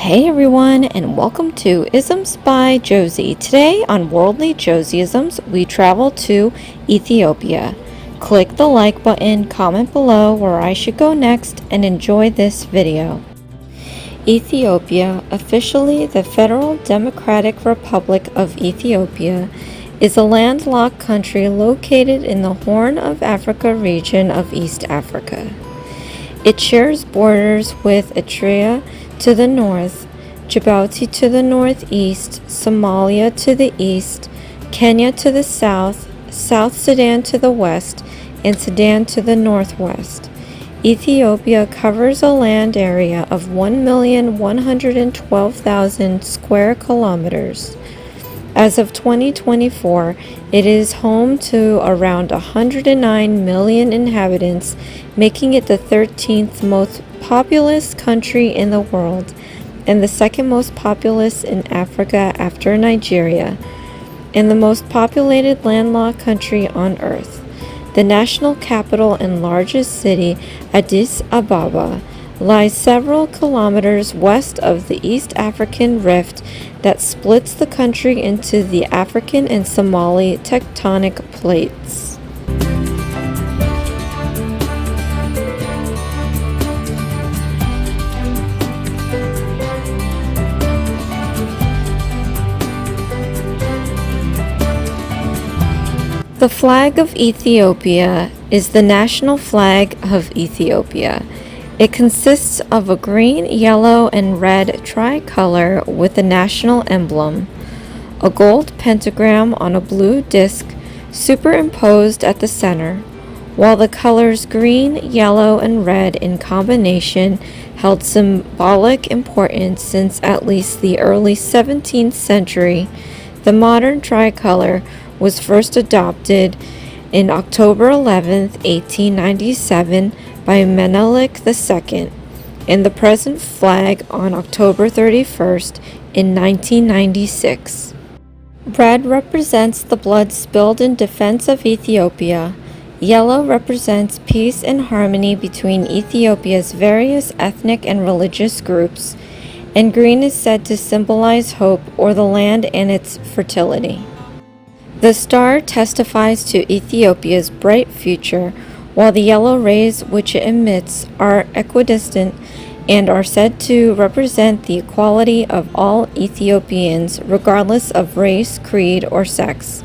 Hey everyone, and welcome to Isms by Josie. Today on Worldly Josieisms, we travel to Ethiopia. Click the like button, comment below where I should go next, and enjoy this video. Ethiopia, officially the Federal Democratic Republic of Ethiopia, is a landlocked country located in the Horn of Africa region of East Africa. It shares borders with Eritrea to the north, Djibouti to the northeast, Somalia to the east, Kenya to the south, South Sudan to the west, and Sudan to the northwest. Ethiopia covers a land area of 1,112,000 square kilometers. As of 2024, it is home to around 109 million inhabitants, making it the 13th most populous country in the world and the second most populous in Africa after Nigeria, and the most populated landlocked country on earth. The national capital and largest city, Addis Ababa, lies several kilometers west of the East African Rift that splits the country into the African and Somali tectonic plates. The flag of Ethiopia is the national flag of Ethiopia. It consists of a green, yellow, and red tricolor with the national emblem, a gold pentagram on a blue disc superimposed at the center, while the colors green, yellow, and red in combination held symbolic importance since at least the early 17th century. The modern tricolor was first adopted in October 11, 1897 by Menelik II, and the present flag on October 31st in 1996. Red represents the blood spilled in defense of Ethiopia. Yellow represents peace and harmony between Ethiopia's various ethnic and religious groups, and green is said to symbolize hope or the land and its fertility. The star testifies to Ethiopia's bright future, while the yellow rays which it emits are equidistant and are said to represent the equality of all Ethiopians regardless of race, creed, or sex.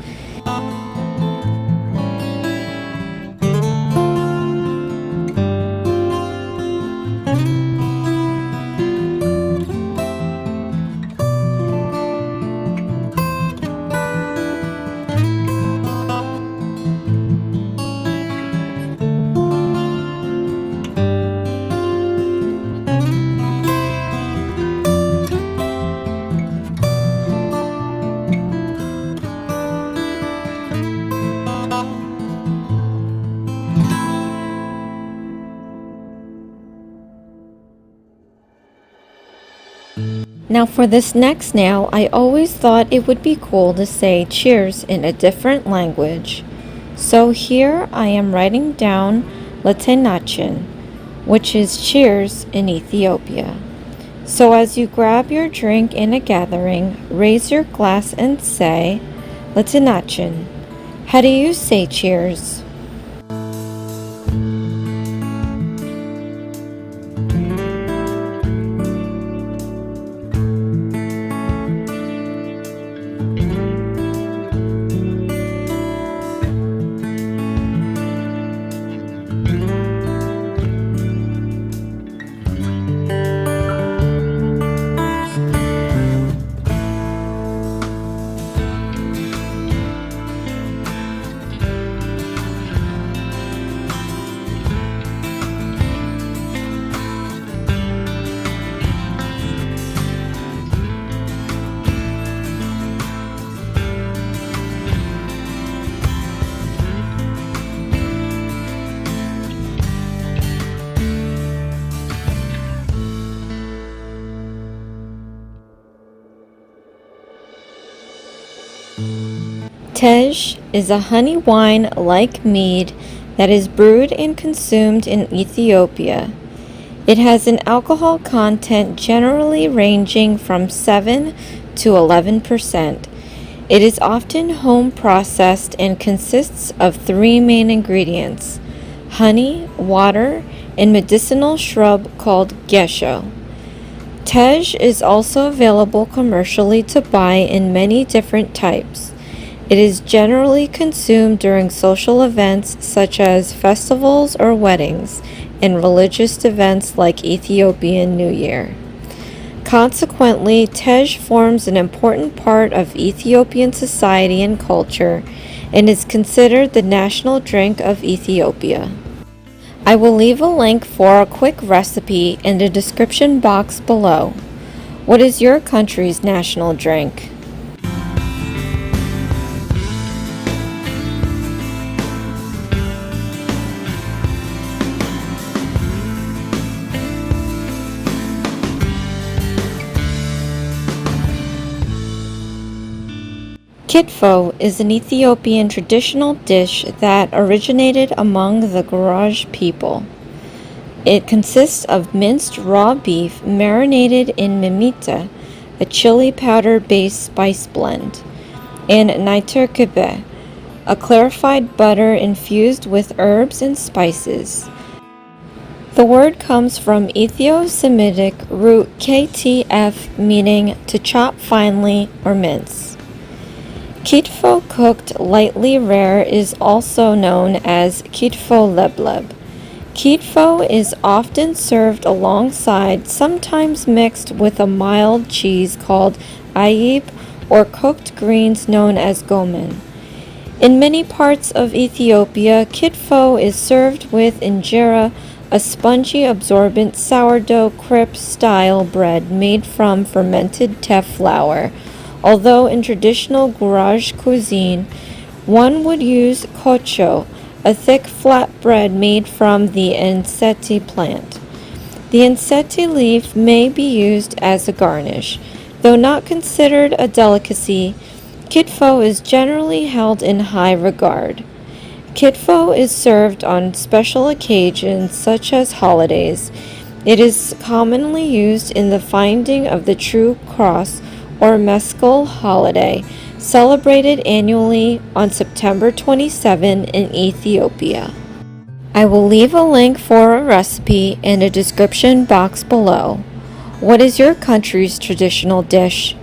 Now for this next nail, I always thought it would be cool to say cheers in a different language. So here I am writing down Letenachin, which is cheers in Ethiopia. So as you grab your drink in a gathering, raise your glass and say Letenachin. How do you say cheers? Tej is a honey wine like mead that is brewed and consumed in Ethiopia. It has an alcohol content generally ranging from 7 to 11%. It is often home processed and consists of three main ingredients: honey, water, and medicinal shrub called gesho. Tej is also available commercially to buy in many different types. It is generally consumed during social events such as festivals or weddings and religious events like Ethiopian New Year. Consequently, Tej forms an important part of Ethiopian society and culture and is considered the national drink of Ethiopia. I will leave a link for a quick recipe in the description box below. What is your country's national drink? Kitfo is an Ethiopian traditional dish that originated among the Gelish people. It consists of minced raw beef marinated in mimita, a chili powder-based spice blend, and niterkebe, a clarified butter infused with herbs and spices. The word comes from Ethio-Semitic root ktf, meaning to chop finely or mince. Kitfo cooked lightly rare is also known as Kitfo lebleb. Kitfo is often served alongside, sometimes mixed with a mild cheese called ayib or cooked greens known as gomen. In many parts of Ethiopia, Kitfo is served with injera, a spongy absorbent sourdough crepe-style bread made from fermented teff flour. Although in traditional Gelish cuisine, one would use kocho, a thick flat bread made from the ensete plant. The ensete leaf may be used as a garnish. Though not considered a delicacy, Kitfo is generally held in high regard. Kitfo is served on special occasions such as holidays. It is commonly used in the finding of the True Cross or Meskel holiday, celebrated annually on September 27 in Ethiopia. I will leave a link for a recipe in the description box below. What is your country's traditional dish?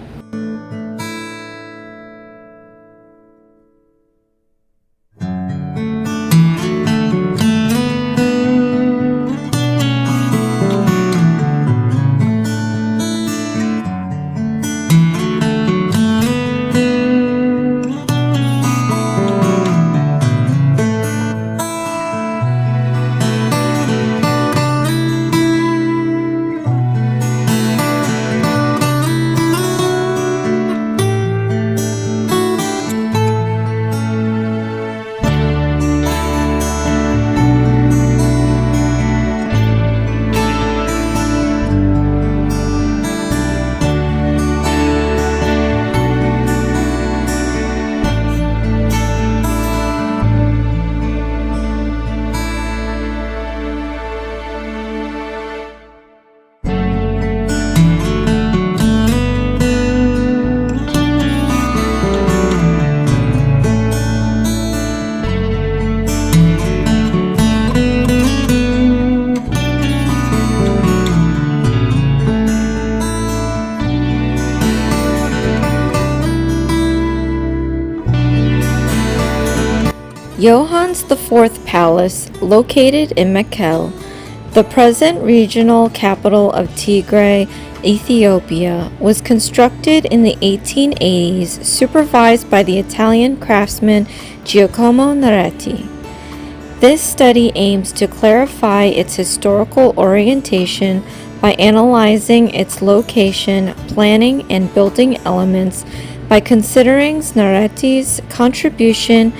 Yohanne IV Palace, located in Mekelle, the present regional capital of Tigray, Ethiopia, was constructed in the 1880s, supervised by the Italian craftsman Giacomo Neretti. This study aims to clarify its historical orientation by analyzing its location, planning, and building elements by considering Neretti's contribution,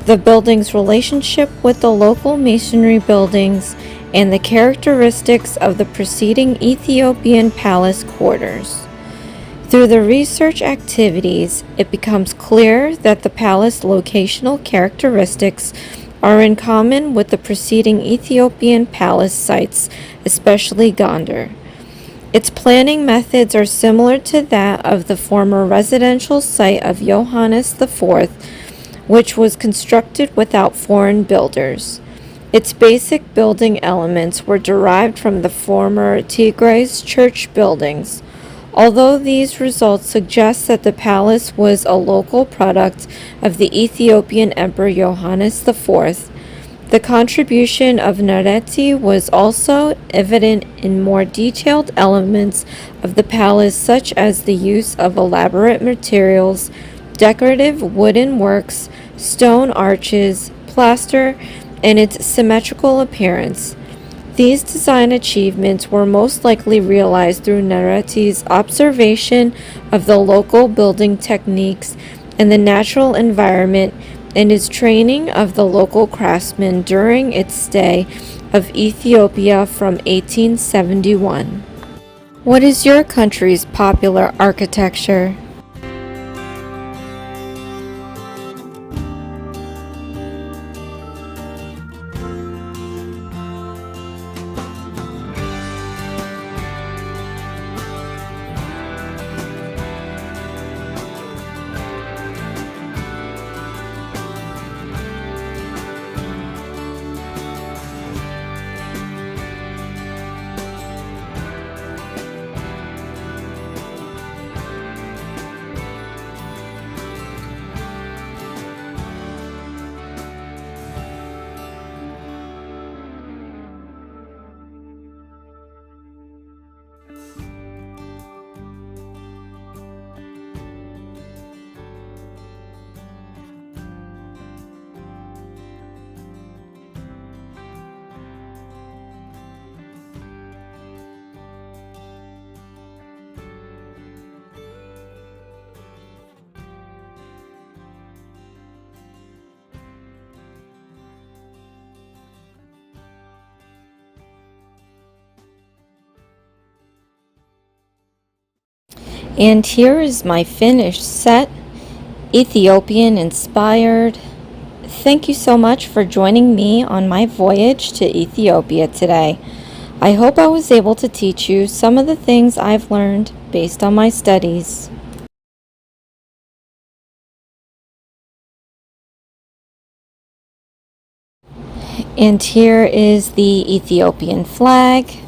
the building's relationship with the local masonry buildings, and the characteristics of the preceding Ethiopian palace quarters. Through the research activities, it becomes clear that the palace locational characteristics are in common with the preceding Ethiopian palace sites especially Gondar. Its planning methods are similar to that of the former residential site of Yohannes IV, which was constructed without foreign builders. Its basic building elements were derived from the former Tigray's church buildings. Although these results suggest that the palace was a local product of the Ethiopian Emperor Yohannes IV, the contribution of Nareti was also evident in more detailed elements of the palace, such as the use of elaborate materials, decorative wooden works, stone arches, plaster, and its symmetrical appearance. These design achievements were most likely realized through Nareti's observation of the local building techniques and the natural environment, and his training of the local craftsmen during its stay of Ethiopia from 1871. What is your country's popular architecture? And here is my finished set, Ethiopian inspired. Thank you so much for joining me on my voyage to Ethiopia today. I hope I was able to teach you some of the things I've learned based on my studies. And here is the Ethiopian flag.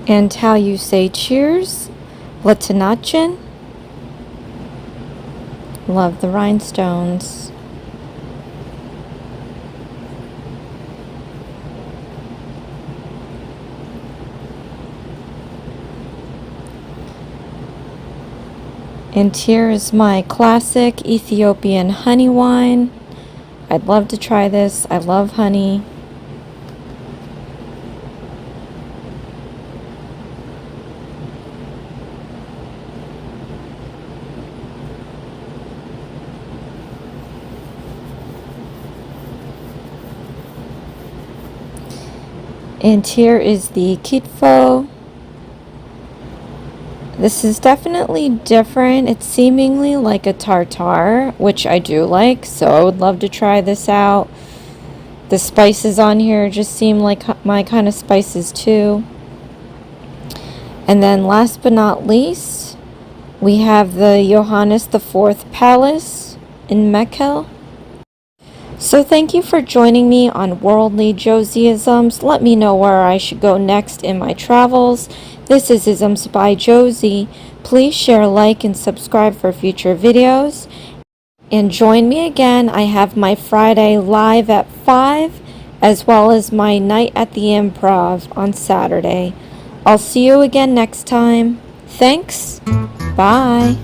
And how you say cheers, Letenachin. Love the rhinestones. And here is my classic Ethiopian honey wine. I'd love to try this. I love honey. And here is the Kitfo. This is definitely different. It's seemingly like a tartare, which I do like, so I would love to try this out. The spices on here just seem like my kind of spices too. And then last but not least, we have the Yohannes IV Palace in Mekelle. So thank you for joining me on Worldly Josieisms. Let me know where I should go next in my travels. This is Isms by Josie. Please share, like, and subscribe for future videos. And join me again. I have my Friday live at 5, as well as my night at the Improv on Saturday. I'll see you again next time. Thanks. Bye.